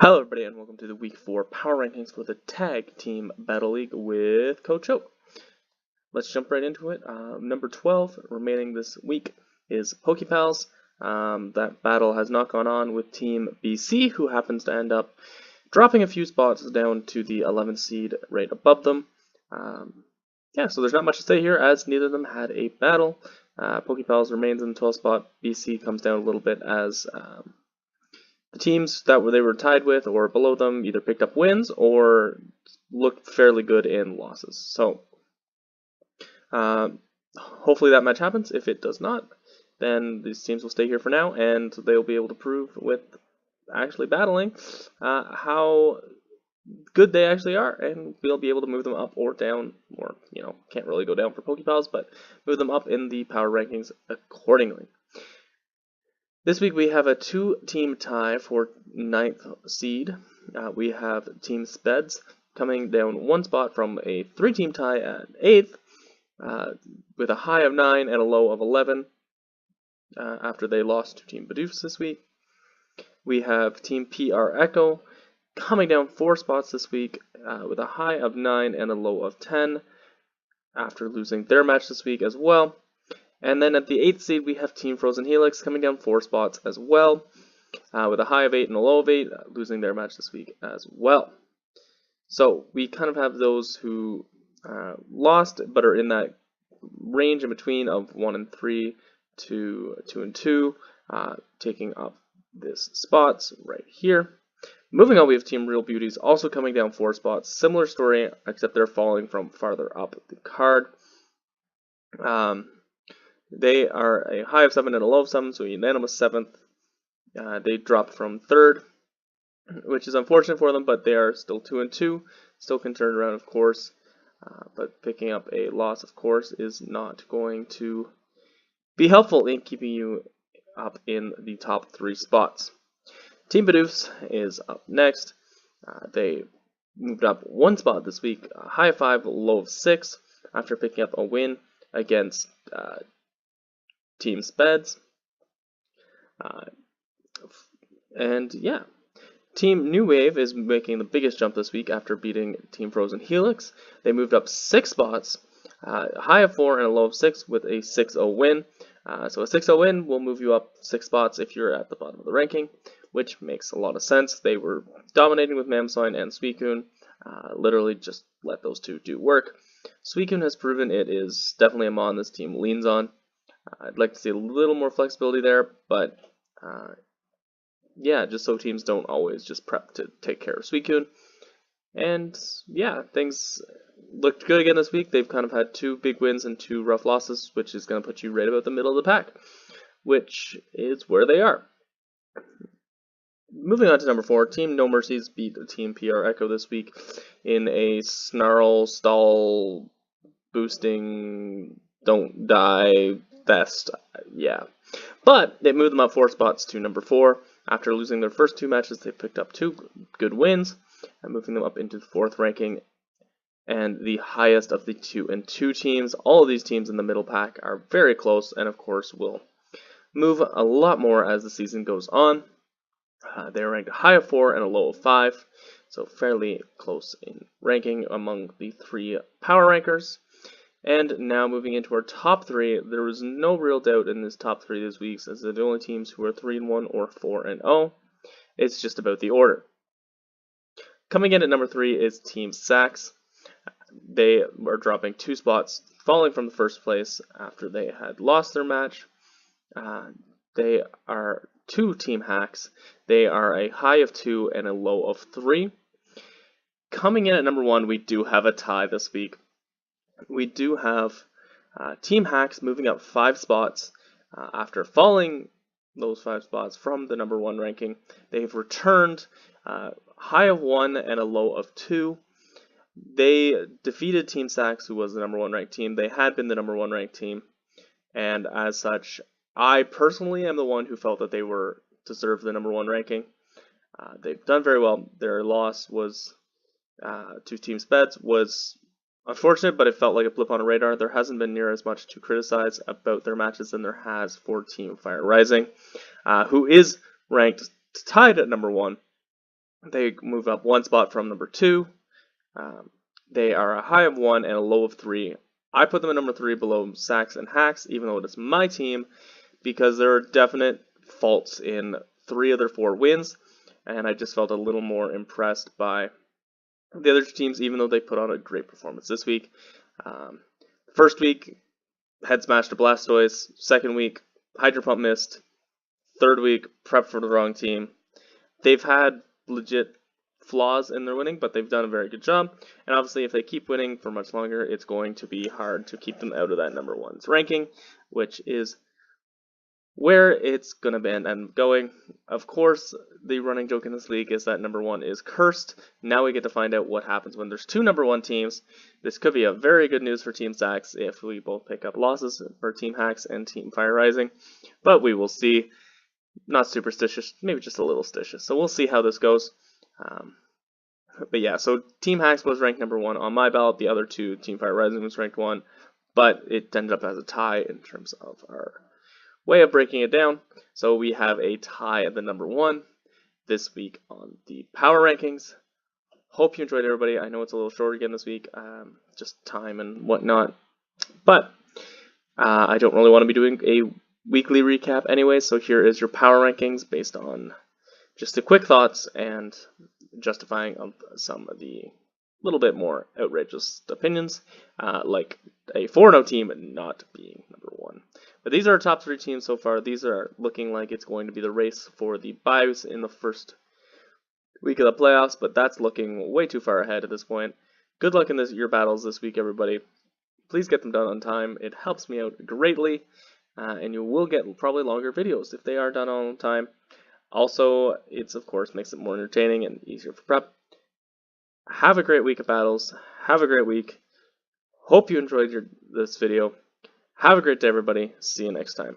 Hello everybody and welcome to the Week 4 Power Rankings for the Tag Team Battle League with Coach Oak. Let's jump right into it. Number 12 remaining this week is PokePals. That battle has not gone on with Team BC, who happens to end up dropping a few spots down to the 11th seed right above them. So there's not much to say here as neither of them had a battle. PokePals remains in the 12th spot. BC comes down a little bit as the teams that they were tied with or below them either picked up wins or looked fairly good in losses. So hopefully that match happens. If it does not, then these teams will stay here for now, and they'll be able to prove with actually battling how good they actually are, and we'll be able to move them up or down, or can't really go down for PokePals, but move them up in the power rankings accordingly. This week we have a 2-team tie for 9th seed. We have Team Speds coming down one spot from a 3-team tie at 8th with a high of 9 and a low of 11 after they lost to Team Badoofs this week. We have Team PR Echo coming down 4 spots this week with a high of 9 and a low of 10 after losing their match this week as well. And then at the 8th seed, we have Team Frozen Helix coming down 4 spots as well, with a high of 8 and a low of 8, losing their match this week as well. So we kind of have those who lost, but are in that range in between of 1 and 3 to 2 and 2, taking up this spots right here. Moving on, we have Team Real Beauties also coming down 4 spots. Similar story, except they're falling from farther up the card. They are a high of 7 and a low of 7, so a unanimous 7th. They dropped from 3rd, which is unfortunate for them, but they are still 2 and 2. Still can turn around, of course, but picking up a loss, of course, is not going to be helpful in keeping you up in the top 3 spots. Team Badoofs is up next. They moved up 1 spot this week, a high of 5, low of 6, after picking up a win against Team Speds. Team New Wave is making the biggest jump this week after beating Team Frozen Helix. They moved up 6 spots, a high of 4 and a low of 6 with a 6-0 win. So a 6-0 win will move you up 6 spots if you're at the bottom of the ranking, which makes a lot of sense. They were dominating with Mamsoin and Suicune. Literally just let those two do work. Suicune has proven it is definitely a mon this team leans on. I'd like to see a little more flexibility there, but just so teams don't always just prep to take care of Suicune. And things looked good again this week. They've kind of had 2 big wins and 2 rough losses, which is going to put you right about the middle of the pack, which is where they are. Moving on to number 4, Team No Mercies beat Team PR Echo this week in a snarl, stall, boosting, don't die fest. But they moved them up 4 spots to number 4. After losing their first 2 matches, they picked up 2 good wins, and moving them up into the 4th ranking and the highest of the 2 and 2 teams. All of these teams in the middle pack are very close, and of course will move a lot more as the season goes on. They are ranked a high of 4 and a low of 5, so fairly close in ranking among the 3 power rankers. And now moving into our top 3, there was no real doubt in this top 3 this week, as they're the only teams who are 3-1 or 4-0. It's just about the order. Coming in at number 3 is Team Sax. They are dropping 2 spots, falling from the 1st place after they had lost their match. They are 2 Team Hacks. They are a high of 2 and a low of 3. Coming in at number 1, we do have a tie this week. We do have Team Hacks moving up 5 spots after falling those 5 spots from the number 1 ranking. They've returned high of 1 and a low of 2. They defeated Team Sax, who was the number 1 ranked team. They had been the number 1 ranked team, and as such, I personally am the one who felt that they were deserve the number 1 ranking. They've done very well. Their loss was to Team Speds was unfortunate, but it felt like a blip on a radar. There hasn't been near as much to criticize about their matches than there has for Team Fire Rising, who is ranked tied at number 1 They move up one spot from number 2. They are a high of 1 and a low of 3. I put them at number 3 below Sacks and Hacks, even though it is my team, because there are definite faults in 3 of their 4 wins, and I just felt a little more impressed by the other teams, even though they put on a great performance this week. First week, head smash to Blastoise. Second week, Hydro Pump missed. Third week, prep for the wrong team. They've had legit flaws in their winning, but they've done a very good job. And obviously, if they keep winning for much longer, it's going to be hard to keep them out of that number 1's ranking, which is where it's going to end going. Of course, the running joke in this league is that number 1 is cursed. Now we get to find out what happens when there's 2 number 1 teams. This could be a very good news for Team Sacks if we both pick up losses for Team Hacks and Team Fire Rising, but we will see. Not superstitious, maybe just a little stitious. So we'll see how this goes. But yeah, so Team Hacks was ranked number 1 on my ballot. The other 2, Team Fire Rising was ranked 1, but it ended up as a tie in terms of our way of breaking it down. So we have a tie at the number 1 this week on the Power Rankings. Hope you enjoyed, everybody. I know it's a little short again this week, just time and whatnot. But I don't really want to be doing a weekly recap anyway, so here is your Power Rankings based on just the quick thoughts and justifying of some of the little bit more outrageous opinions, like a 4-0 team not being number 1. But these are our top 3 teams so far. These are looking like it's going to be the race for the byes in the first week of the playoffs, but that's looking way too far ahead at this point. Good luck in your battles this week, everybody. Please get them done on time. It helps me out greatly, and you will get probably longer videos if they are done on time. Also, it's of course makes it more entertaining and easier for prep. Have a great week of battles. Have a great week. Hope you enjoyed this video. Have a great day, everybody. See you next time.